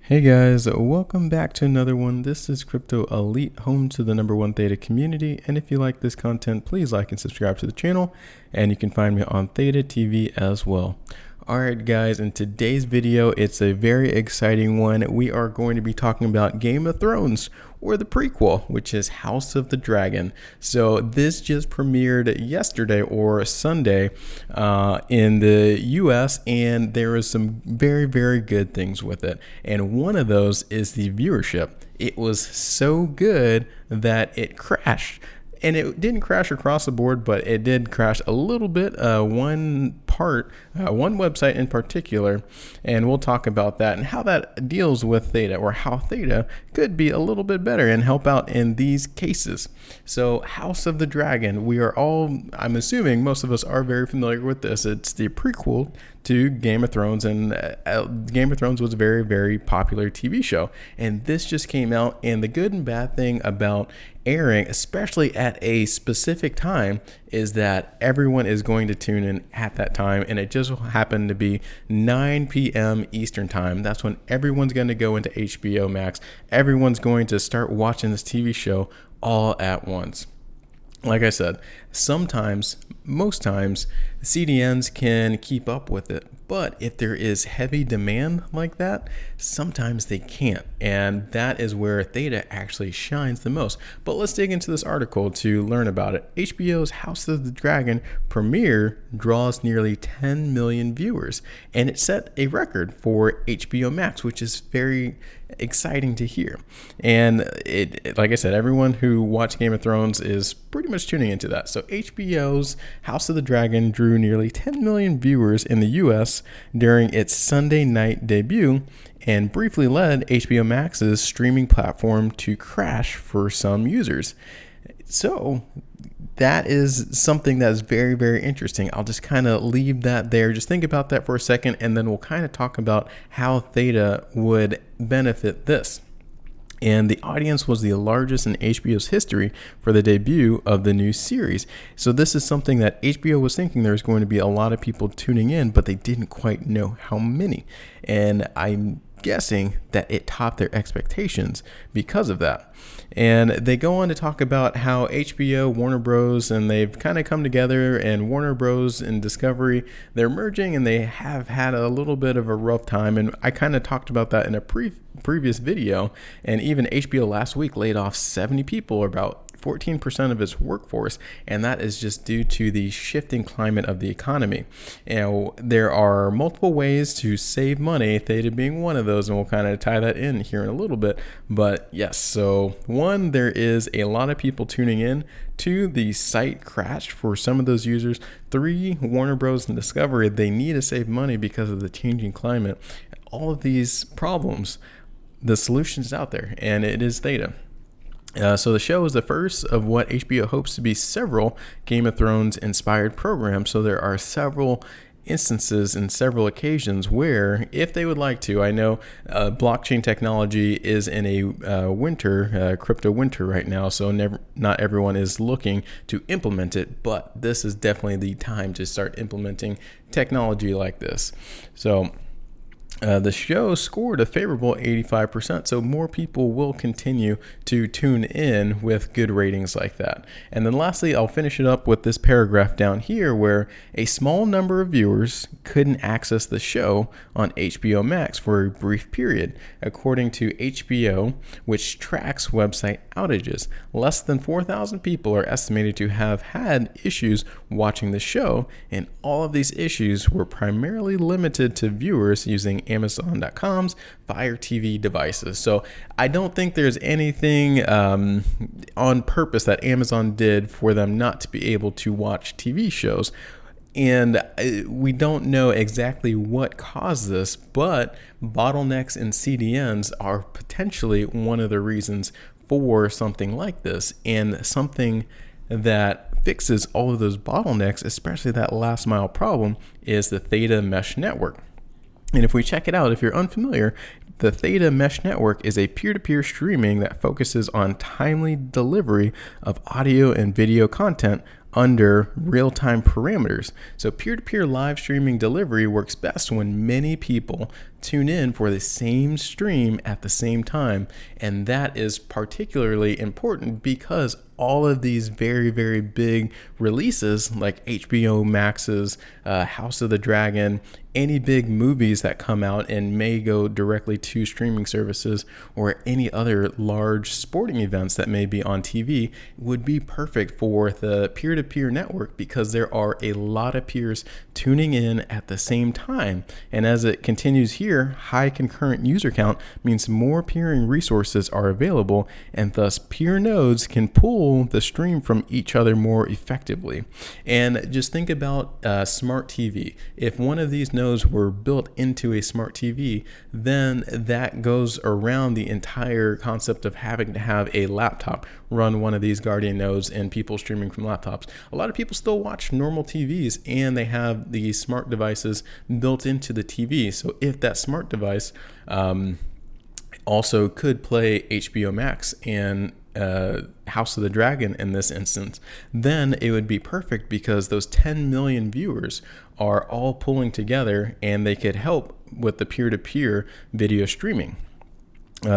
Hey guys, welcome back to another one. This is Crypto Elite, home to the #1 Theta community. And if you like this content, please like and subscribe to the channel. And you can find me on Theta TV as well. Alright guys, in today's video, it's a very exciting one. We are going to be talking about Game of Thrones, or the prequel, which is House of the Dragon. So this just premiered yesterday or Sunday in the US, and there is some very, very good things with it. And one of those is the viewership. It was so good that it crashed. And it didn't crash across the board, but it did crash a little bit. One website in particular, and we'll talk about that and how that deals with Theta, or how Theta could be a little bit better and help out in these cases. So House of the Dragon, we are all, I'm assuming most of us are very familiar with this. It's the prequel to Game of Thrones, and Game of Thrones was a very, very popular TV show. And this just came out, and the good and bad thing about airing, especially at a specific time, is that everyone is going to tune in at that time, and it just happened to be 9 p.m. Eastern time. That's when everyone's going to go into HBO Max. Everyone's going to start watching this TV show all at once. Like I said, sometimes, most times, CDNs can keep up with it. But if there is heavy demand like that, sometimes they can't. And that is where Theta actually shines the most. But let's dig into this article to learn about it. HBO's House of the Dragon premiere draws nearly 10 million viewers. And it set a record for HBO Max, which is very exciting to hear. And it, like I said, everyone who watched Game of Thrones is pretty much tuning into that. So HBO's House of the Dragon drew nearly 10 million viewers in the US during its Sunday night debut, and briefly led HBO Max's streaming platform to crash for some users. So that is something that is very, very interesting. I'll just kind of leave that there. Just think about that for a second, and then we'll kind of talk about how Theta would benefit this. And the audience was the largest in HBO's history for the debut of the new series. So this is something that HBO was thinking there was going to be a lot of people tuning in, but they didn't quite know how many. And I'm guessing that it topped their expectations because of that. And they go on to talk about how HBO, Warner Bros, and they've kind of come together, and Warner Bros and Discovery, they're merging, and they have had a little bit of a rough time. And I kind of talked about that in a previous video. And even HBO last week laid off 70 people, or about 14% of its workforce, and that is just due to the shifting climate of the economy. And there are multiple ways to save money, Theta being one of those, and we'll kind of tie that in here in a little bit. But yes, so one, there is a lot of people tuning in. Two, the site crashed for some of those users. Three, Warner Bros. And Discovery, they need to save money because of the changing climate. All of these problems, the solution is out there, and it is Theta. So the show is the first of what HBO hopes to be several Game of Thrones inspired programs. So there are several instances and several occasions where, if they would like to, I know blockchain technology is in a crypto winter right now, so not everyone is looking to implement it, but this is definitely the time to start implementing technology like this. So the show scored a favorable 85%, so more people will continue to tune in with good ratings like that. And then lastly, I'll finish it up with this paragraph down here where a small number of viewers couldn't access the show on HBO Max for a brief period, according to HBO, which tracks website outages. Less than 4,000 people are estimated to have had issues watching the show, and all of these issues were primarily limited to viewers using Amazon.com's Fire TV devices. So I don't think there's anything on purpose that Amazon did for them not to be able to watch TV shows. And we don't know exactly what caused this, but bottlenecks in CDNs are potentially one of the reasons for something like this, and something that fixes all of those bottlenecks, especially that last mile problem, is the Theta Mesh Network. And if we check it out, if you're unfamiliar, the Theta Mesh Network is a peer-to-peer streaming that focuses on timely delivery of audio and video content under real-time parameters. So peer-to-peer live streaming delivery works best when many people tune in for the same stream at the same time. And that is particularly important because all of these very, very big releases like HBO Max's House of the Dragon, any big movies that come out and may go directly to streaming services, or any other large sporting events that may be on TV would be perfect for the peer-to-peer network because there are a lot of peers tuning in at the same time. And as it continues here, high concurrent user count means more peering resources are available, and thus peer nodes can pull the stream from each other more effectively. And just think about smart TV. If one of these nodes were built into a smart TV, then that goes around the entire concept of having to have a laptop run one of these Guardian nodes and people streaming from laptops. A lot of people still watch normal TVs and they have these smart devices built into the TV. So if that smart device also could play HBO Max and House of the Dragon in this instance, then it would be perfect because those 10 million viewers are all pulling together and they could help with the peer-to-peer video streaming.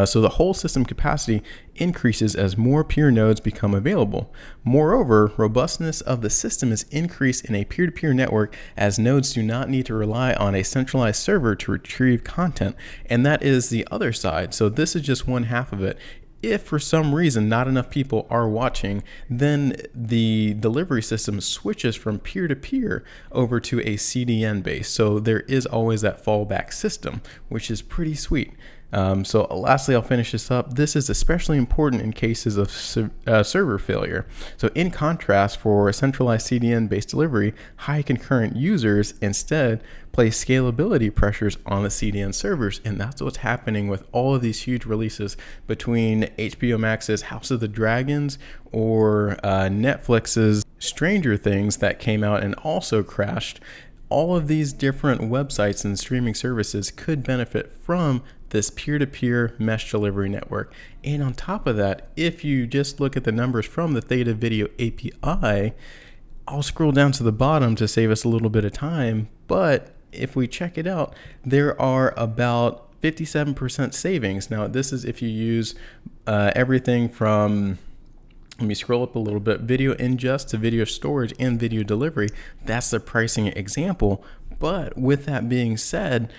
So the whole system capacity increases as more peer nodes become available. Moreover, robustness of the system is increased in a peer-to-peer network as nodes do not need to rely on a centralized server to retrieve content. And that is the other side. So this is just one half of it. If for some reason not enough people are watching, then the delivery system switches from peer-to-peer over to a CDN base. So there is always that fallback system, which is pretty sweet. So lastly, I'll finish this up. This is especially important in cases of server failure. So in contrast, for a centralized CDN-based delivery, high concurrent users instead place scalability pressures on the CDN servers. And that's what's happening with all of these huge releases between HBO Max's House of the Dragons or Netflix's Stranger Things that came out and also crashed. All of these different websites and streaming services could benefit from this peer-to-peer mesh delivery network. And on top of that, if you just look at the numbers from the Theta Video API, I'll scroll down to the bottom to save us a little bit of time. But if we check it out, there are about 57% savings. Now, this is if you use everything from, let me scroll up a little bit, video ingest to video storage and video delivery. That's the pricing example. But with that being said,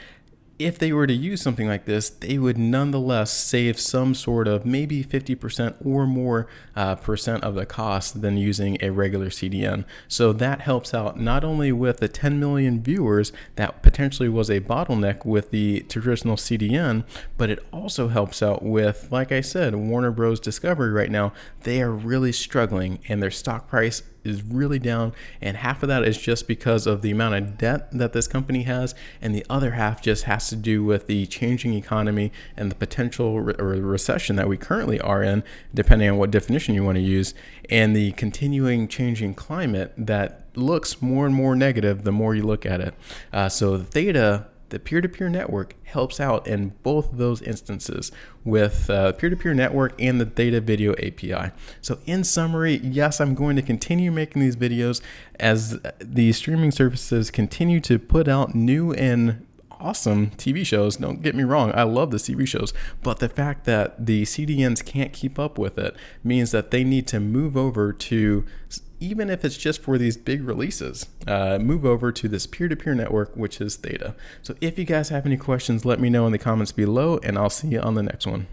if they were to use something like this, they would nonetheless save some sort of maybe 50% or more percent of the cost than using a regular CDN. So that helps out not only with the 10 million viewers that potentially was a bottleneck with the traditional CDN, but it also helps out with, like I said, Warner Bros. Discovery right now. They are really struggling and their stock price is really down, and half of that is just because of the amount of debt that this company has, and the other half just has to do with the changing economy and the potential recession that we currently are in, depending on what definition you want to use, and the continuing changing climate that looks more and more negative the more you look at it. So Theta, the peer-to-peer network, helps out in both of those instances with peer-to-peer network and the Theta Video API. So in summary, yes, I'm going to continue making these videos as the streaming services continue to put out new and awesome TV shows. Don't get me wrong, I love the TV shows, but the fact that the CDNs can't keep up with it means that they need to move over to, even if it's just for these big releases, move over to this peer-to-peer network, which is Theta. So if you guys have any questions, let me know in the comments below, and I'll see you on the next one.